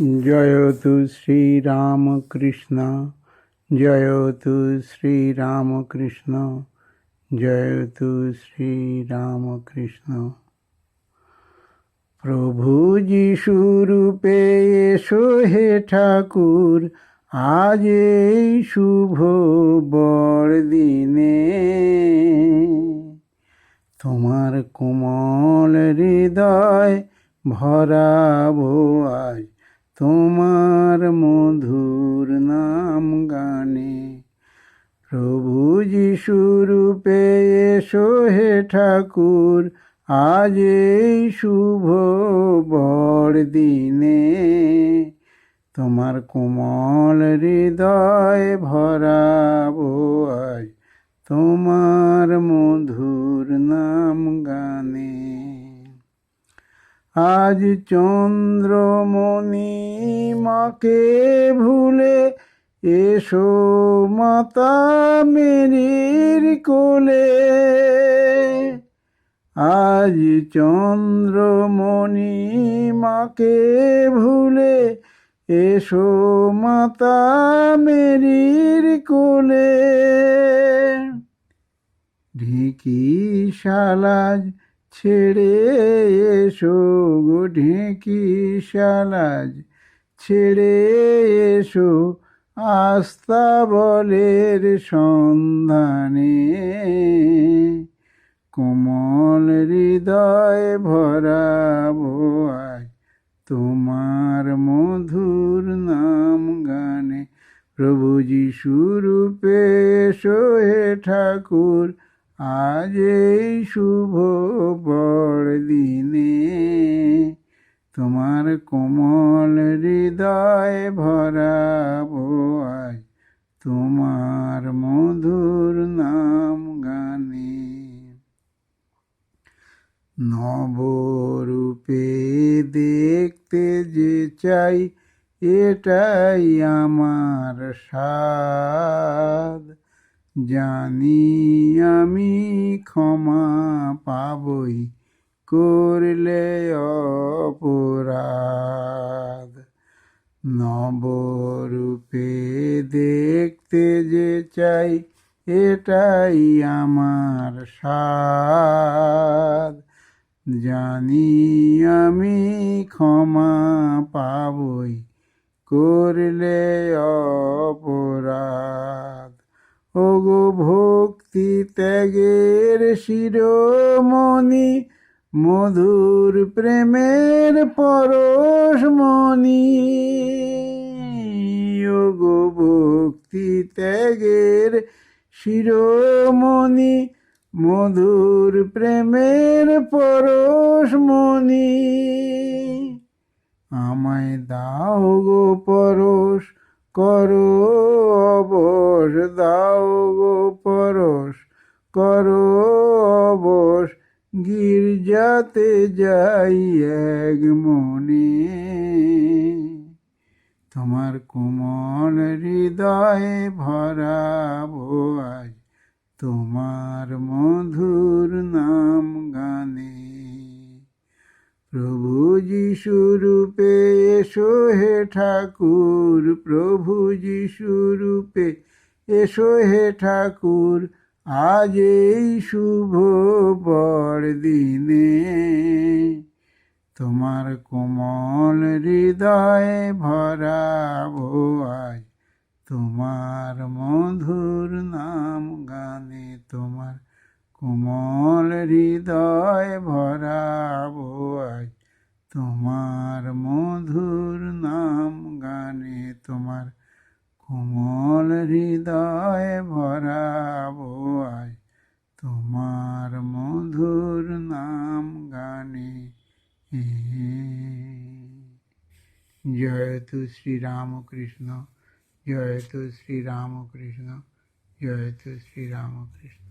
জয়তু শ্রীরামকৃষ্ণ, জয়তু শ্রীরামকৃষ্ণ, জয়তু শ্রীরামকৃষ্ণ। প্রভু যিশুরূপে এসো হে ঠাকুর, আজ এই শুভ বড়দিনে। তোমার কোমল হৃদয় ভরাবো আজ তোমার মধুর নাম গানে। প্রভু যিশুরূপে এসো হে ঠাকুর, আজ এই শুভ বড়দিনে। তোমার কোমল হৃদয় ভরাবো আজ তোমার মধুর নাম গানে। আজ চন্দ্রমণি মাকে ভুলে এসো মাতা মেরির কোলে। আজ চন্দ্রমণি মাকে ভুলে এসো মাতা মেরির কোলে। ঢেঁকি সালাজ ছেড়ে এসো গো, ঢেঁকি সালাজ ছেড়ে এসো আস্তাবলের সন্ধানে। কোমল হৃদয় ভরাবো আজ তোমার মধুর নাম গানে। প্রভু যিশুরূপে এসো হে ঠাকুর, আজ এই শুভ বড়দিনে। তোমার কোমল হৃদয় ভরাবো আজ তোমার মধুর নাম গানে। নবরূপে দেখতে যে চাই, এটাই আমার সাধ। জানি আমি ক্ষমা পাবই করলে অপরাধ। নবরূপে দেখতে যে চাই, এটাই আমার সাধ। জানি আমি ক্ষমা পাবই করলে অপরাধ। ওগো ভক্তি ত্যাগের শিরোমণি, মধুর প্রেমের পরশমণি। ওগো ভক্তি ত্যাগের শিরোমণি, মধুর প্রেমের পরশমণি। আমায় দাও গো পরশ করো অবশ, দাও গো পরশ করো অবশ। গির্জাতে যাই এক মনে। তোমার কোমল হৃদয়ে ভরাবো আজ তোমার মধুর নাম গানে। প্রভু যিশুরূপে এসো হে ঠাকুর, প্রভু যিশুরূপে এসো হে ঠাকুর, আজ এই শুভ বড়দিনে। তোমার কোমল হৃদয়ে ভরাবো আজ তোমার মধুর নাম গানে। তোমার কোমল হৃদয় ভরাবো আজ তোমার মধুর নাম গানে। তোমার কোমল হৃদয় ভরাবো আজ তোমার মধুর নাম গানে। জয়তু শ্রীরামকৃষ্ণ, জয়তু শ্রীরামকৃষ্ণ, জয়তু শ্রীরামকৃষ্ণ।